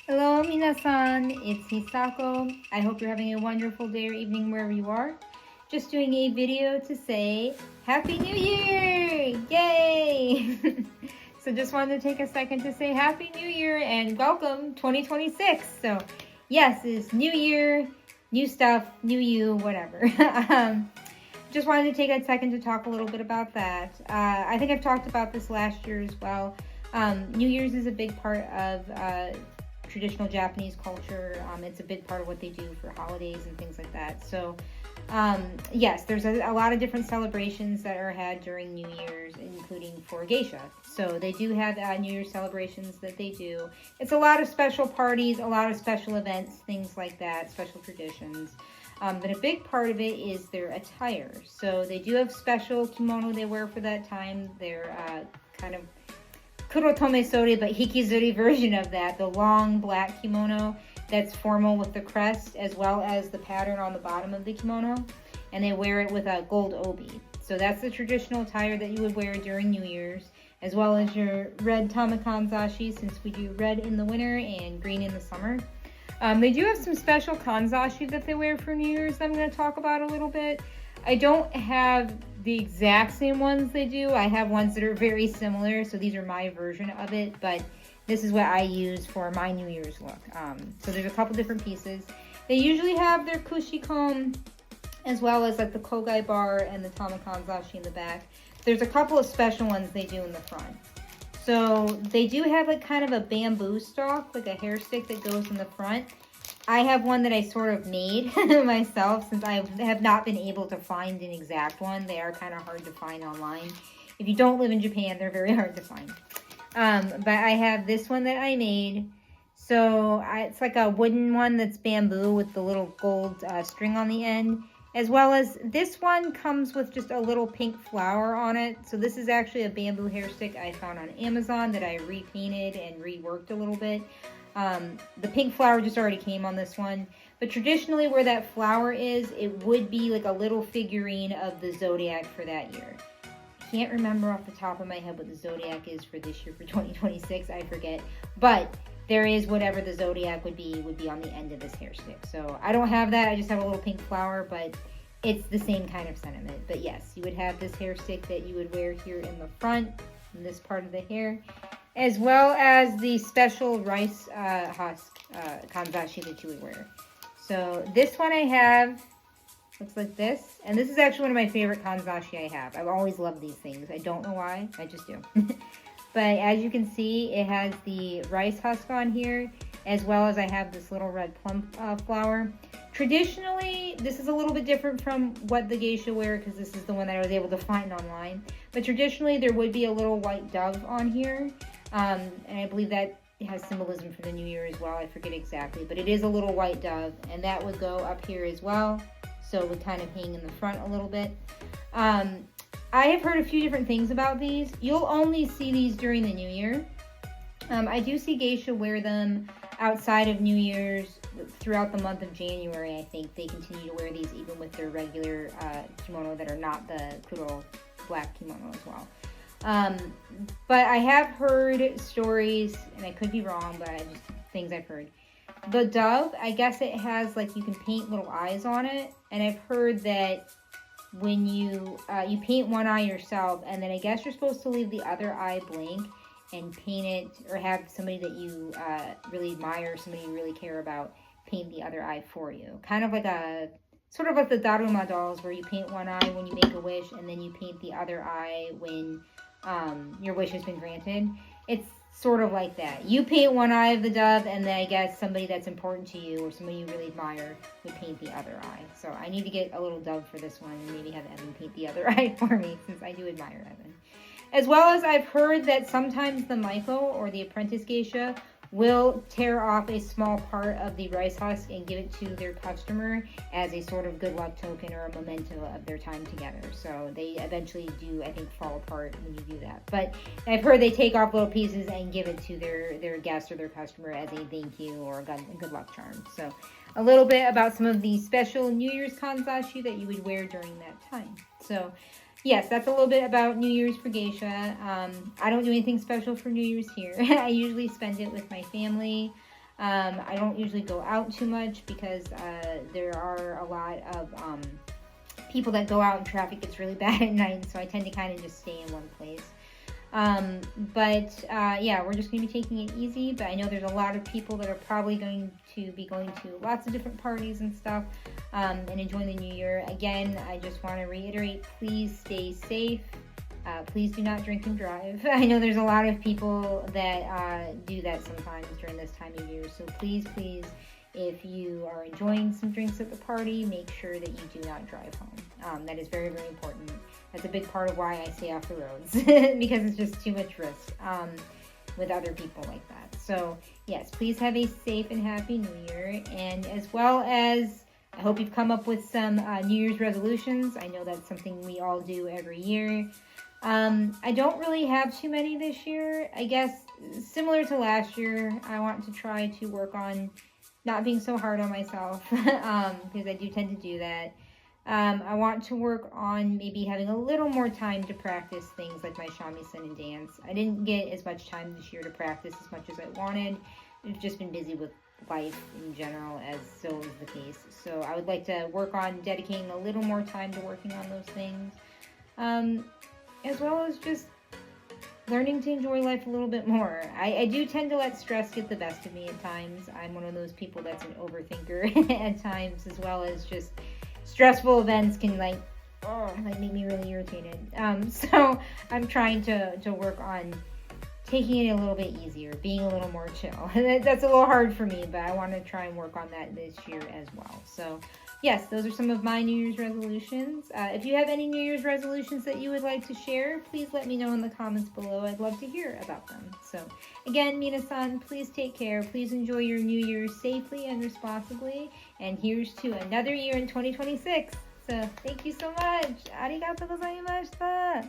Hello, minasan. It's Hisako. I hope you're having a wonderful day or evening wherever you are. Just doing a video to say Happy New Year! Yay! So just wanted to take a second to say Happy New Year and welcome 2026. So yes, it's New Year, new stuff, new you, whatever. Just wanted to take a second to talk a little bit about that. I think I've talked about this last year as well. New Year's is a big part of traditional Japanese culture. It's a big part of what they do for holidays and things like that. So, yes, there's a lot of different celebrations that are had during New Year's, including for geisha. So they do have New Year's celebrations that they do. It's a lot of special parties, a lot of special events, things like that, special traditions. But a big part of it is their attire. So they do have special kimono they wear for that time. They're kind of kurotome sori, but hikizuri version of that, the long black kimono that's formal with the crest, as well as the pattern on the bottom of the kimono, and they wear it with a gold obi. So that's the traditional attire that you would wear during New Year's, as well as your red tamakanzashi, since we do red in the winter and green in the summer. They do have some special kanzashi that they wear for New Year's that I'm going to talk about a little bit. I don't have the exact same ones they do. I have ones that are very similar, so these are my version of it, but this is what I use for my New Year's look. So there's a couple different pieces. They usually have their kushikon, as well as like the kogai bar and the tamakanzashi in the back. There's a couple of special ones they do in the front. So they do have like kind of a bamboo stalk, like a hair stick that goes in the front. I have one that I sort of made myself, since I have not been able to find an exact one. They are kind of hard to find online. If you don't live in Japan, they're very hard to find. But I have this one that I made. So it's like a wooden one that's bamboo with the little gold string on the end. As well as this one comes with just a little pink flower on it. So this is actually a bamboo hair stick I found on Amazon that I repainted and reworked a little bit. The pink flower just already came on this one. But traditionally where that flower is, it would be like a little figurine of the zodiac for that year. Can't remember off the top of my head what the zodiac is for this year, for 2026. I forget. But there is whatever the zodiac would be on the end of this hair stick. So I don't have that. I just have a little pink flower, but it's the same kind of sentiment. But yes, you would have this hair stick that you would wear here in the front, in this part of the hair, as well as the special rice husk kanzashi that you would wear. So this one I have looks like this. And this is actually one of my favorite kanzashi I have. I've always loved these things. I don't know why. I just do. But as you can see, it has the rice husk on here, as well as I have this little red plum flower. Traditionally, this is a little bit different from what the geisha wear, because this is the one that I was able to find online. But traditionally, there would be a little white dove on here. And I believe that has symbolism for the new year as well. I forget exactly, but it is a little white dove, and that would go up here as well. So it would kind of hang in the front a little bit. I have heard a few different things about these. You'll only see these during the new year. I do see geisha wear them outside of New Year's throughout the month of January. I think they continue to wear these even with their regular kimono that are not the kuro black kimono as well. But I have heard stories, and I could be wrong, but just things I've heard. The dove, I guess it has, like, you can paint little eyes on it, and I've heard that when you paint one eye yourself, and then I guess you're supposed to leave the other eye blank and paint it, or have somebody that you really admire, somebody you really care about, paint the other eye for you. Kind of like sort of like the Daruma dolls, where you paint one eye when you make a wish, and then you paint the other eye when your wish has been granted. It's sort of like that. You paint one eye of the dove, and then I guess somebody that's important to you or somebody you really admire would paint the other eye. So I need to get a little dove for this one, and maybe have Evan paint the other eye for me, since I do admire Evan. As well as I've heard that sometimes the Maiko, or the apprentice geisha, will tear off a small part of the rice husk and give it to their customer as a sort of good luck token or a memento of their time together. So they eventually do, I think, fall apart when you do that. But I've heard they take off little pieces and give it to their guest or their customer as a thank you or a good luck charm. So a little bit about some of the special New Year's kanzashi that you would wear during that time. So yes, that's a little bit about New Year's for geisha. I don't do anything special for New Year's here. I usually spend it with my family. I don't usually go out too much because there are a lot of people that go out and traffic gets really bad at night, so I tend to kind of just stay in one place. Yeah, we're just going to be taking it easy, but I know there's a lot of people that are probably going to be going to lots of different parties and stuff, and enjoying the new year. Again, I just want to reiterate, please stay safe. Please do not drink and drive. I know there's a lot of people that do that sometimes during this time of year, so please, if you are enjoying some drinks at the party, make sure that you do not drive home. That is very, very important. That's a big part of why I stay off the roads, because it's just too much risk with other people like that. So yes, please have a safe and happy New Year, and as well as I hope you've come up with some New Year's resolutions. I know that's something we all do every year. I don't really have too many this year. I guess similar to last year, I want to try to work on not being so hard on myself, because I do tend to do that. I want to work on maybe having a little more time to practice things like my shamisen and dance. I didn't get as much time this year to practice as much as I wanted. I've just been busy with life in general, as so is the case. So I would like to work on dedicating a little more time to working on those things. As well as just learning to enjoy life a little bit more. I do tend to let stress get the best of me at times. I'm one of those people that's an overthinker at times, as well as just stressful events can like make me really irritated. So I'm trying to work on taking it a little bit easier, being a little more chill. That's a little hard for me, but I want to try and work on that this year as well. So yes, those are some of my New Year's resolutions. If you have any New Year's resolutions that you would like to share, please let me know in the comments below. I'd love to hear about them. So again, minasan, please take care. Please enjoy your New Year safely and responsibly. And here's to another year in 2026. So thank you so much. Arigatou gozaimashita.